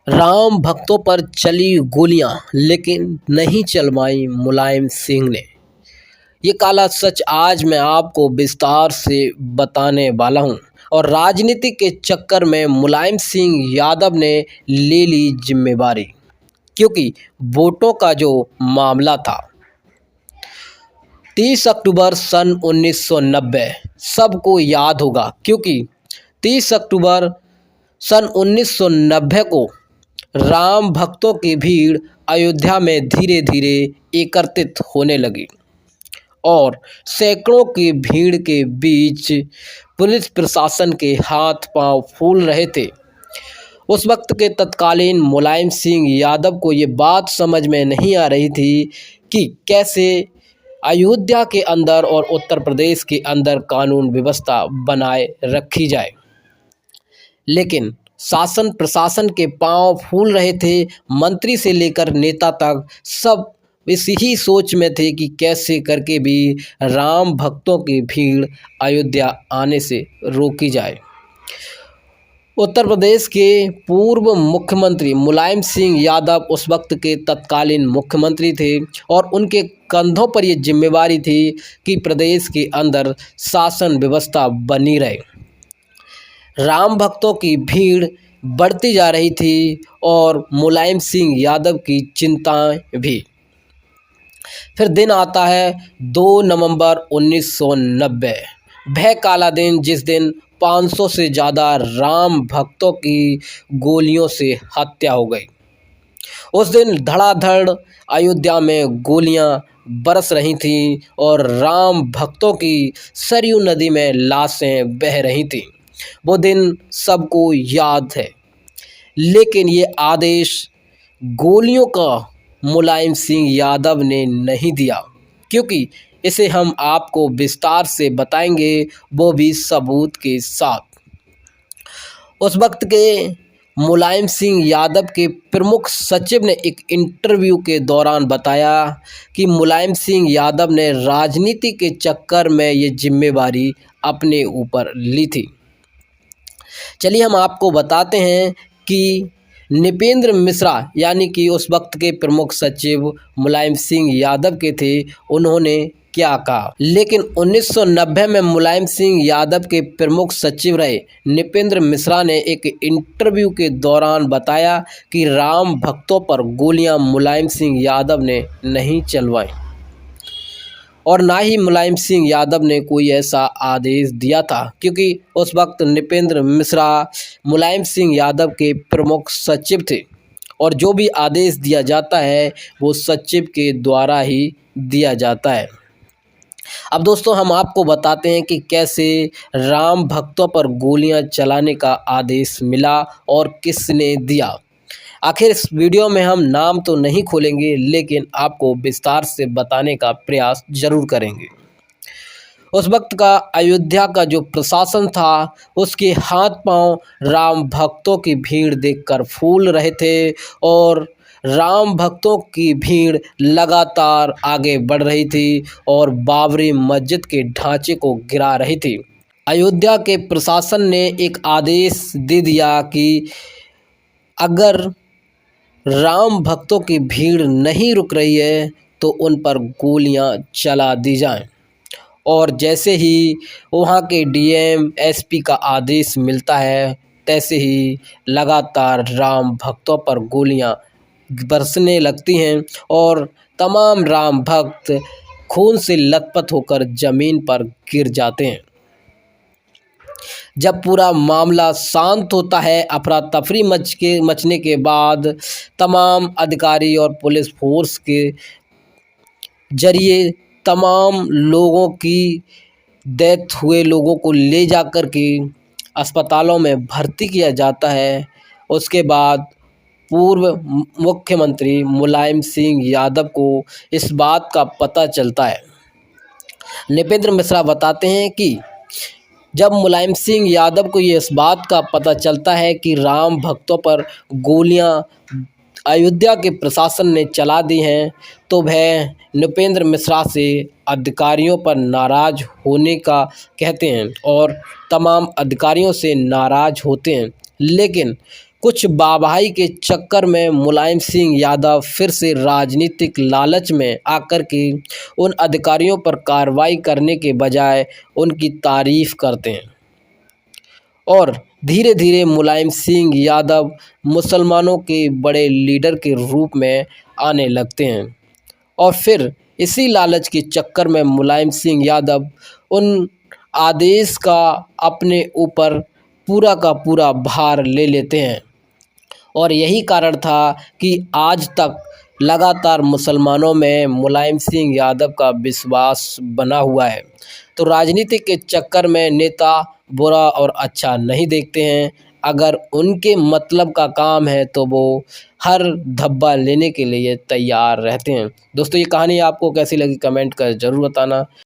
राम भक्तों पर चली गोलियां लेकिन नहीं चलवाई मुलायम सिंह ने। ये काला सच आज मैं आपको विस्तार से बताने वाला हूं। और राजनीति के चक्कर में मुलायम सिंह यादव ने ले ली जिम्मेवारी, क्योंकि वोटों का जो मामला था 30 अक्टूबर सन 1990 सबको याद होगा, क्योंकि 30 अक्टूबर सन 1990 को राम भक्तों की भीड़ अयोध्या में धीरे धीरे एकत्रित होने लगी और सैकड़ों की भीड़ के बीच पुलिस प्रशासन के हाथ पांव फूल रहे थे। उस वक्त के तत्कालीन मुलायम सिंह यादव को ये बात समझ में नहीं आ रही थी कि कैसे अयोध्या के अंदर और उत्तर प्रदेश के अंदर कानून व्यवस्था बनाए रखी जाए। लेकिन शासन प्रशासन के पांव फूल रहे थे। मंत्री से लेकर नेता तक सब इसी सोच में थे कि कैसे करके भी राम भक्तों की भीड़ अयोध्या आने से रोकी जाए। उत्तर प्रदेश के पूर्व मुख्यमंत्री मुलायम सिंह यादव उस वक्त के तत्कालीन मुख्यमंत्री थे और उनके कंधों पर ये जिम्मेवारी थी कि प्रदेश के अंदर शासन व्यवस्था बनी रहे। राम भक्तों की भीड़ बढ़ती जा रही थी और मुलायम सिंह यादव की चिंताएं भी। फिर दिन आता है 2 नवंबर 1990, वह काला दिन जिस दिन 500 से ज़्यादा राम भक्तों की गोलियों से हत्या हो गई। उस दिन धड़ाधड़ अयोध्या में गोलियां बरस रही थीं और राम भक्तों की सरयू नदी में लाशें बह रही थीं। वो दिन सबको याद है। लेकिन ये आदेश गोलियों का मुलायम सिंह यादव ने नहीं दिया, क्योंकि इसे हम आपको विस्तार से बताएंगे, वो भी सबूत के साथ। उस वक्त के मुलायम सिंह यादव के प्रमुख सचिव ने एक इंटरव्यू के दौरान बताया कि मुलायम सिंह यादव ने राजनीति के चक्कर में ये जिम्मेवारी अपने ऊपर ली थी। चलिए हम आपको बताते हैं कि नृपेंद्र मिश्रा यानी कि उस वक्त के प्रमुख सचिव मुलायम सिंह यादव के थे, उन्होंने क्या कहा। लेकिन 1990 में मुलायम सिंह यादव के प्रमुख सचिव रहे नृपेंद्र मिश्रा ने एक इंटरव्यू के दौरान बताया कि राम भक्तों पर गोलियां मुलायम सिंह यादव ने नहीं चलवाई और ना ही मुलायम सिंह यादव ने कोई ऐसा आदेश दिया था, क्योंकि उस वक्त नृपेंद्र मिश्रा मुलायम सिंह यादव के प्रमुख सचिव थे और जो भी आदेश दिया जाता है वो सचिव के द्वारा ही दिया जाता है। अब दोस्तों हम आपको बताते हैं कि कैसे राम भक्तों पर गोलियां चलाने का आदेश मिला और किसने दिया। आखिर इस वीडियो में हम नाम तो नहीं खोलेंगे, लेकिन आपको विस्तार से बताने का प्रयास जरूर करेंगे। उस वक्त का अयोध्या का जो प्रशासन था उसके हाथ पांव राम भक्तों की भीड़ देखकर फूल रहे थे और राम भक्तों की भीड़ लगातार आगे बढ़ रही थी और बाबरी मस्जिद के ढांचे को गिरा रही थी। अयोध्या के प्रशासन ने एक आदेश दे दिया कि अगर राम भक्तों की भीड़ नहीं रुक रही है तो उन पर गोलियां चला दी जाएं। और जैसे ही वहां के डीएम एसपी का आदेश मिलता है, तैसे ही लगातार राम भक्तों पर गोलियां बरसने लगती हैं और तमाम राम भक्त खून से लथपथ होकर ज़मीन पर गिर जाते हैं। जब पूरा मामला शांत होता है, अफरा तफरी मचने के बाद तमाम अधिकारी और पुलिस फोर्स के जरिए तमाम लोगों की डेथ हुए लोगों को ले जाकर के अस्पतालों में भर्ती किया जाता है। उसके बाद पूर्व मुख्यमंत्री मुलायम सिंह यादव को इस बात का पता चलता है। नृपेंद्र मिश्रा बताते हैं कि जब मुलायम सिंह यादव को ये इस बात का पता चलता है कि राम भक्तों पर गोलियां अयोध्या के प्रशासन ने चला दी हैं, तो वह नृपेंद्र मिश्रा से अधिकारियों पर नाराज होने का कहते हैं और तमाम अधिकारियों से नाराज होते हैं। लेकिन कुछ वाहवाही के चक्कर में मुलायम सिंह यादव फिर से राजनीतिक लालच में आकर के उन अधिकारियों पर कार्रवाई करने के बजाय उनकी तारीफ करते हैं और धीरे धीरे मुलायम सिंह यादव मुसलमानों के बड़े लीडर के रूप में आने लगते हैं। और फिर इसी लालच के चक्कर में मुलायम सिंह यादव उन आदेश का अपने ऊपर पूरा का पूरा भार ले लेते हैं और यही कारण था कि आज तक लगातार मुसलमानों में मुलायम सिंह यादव का विश्वास बना हुआ है। तो राजनीति के चक्कर में नेता बुरा और अच्छा नहीं देखते हैं, अगर उनके मतलब का काम है तो वो हर धब्बा लेने के लिए तैयार रहते हैं। दोस्तों, ये कहानी आपको कैसी लगी कमेंट कर ज़रूर बताना।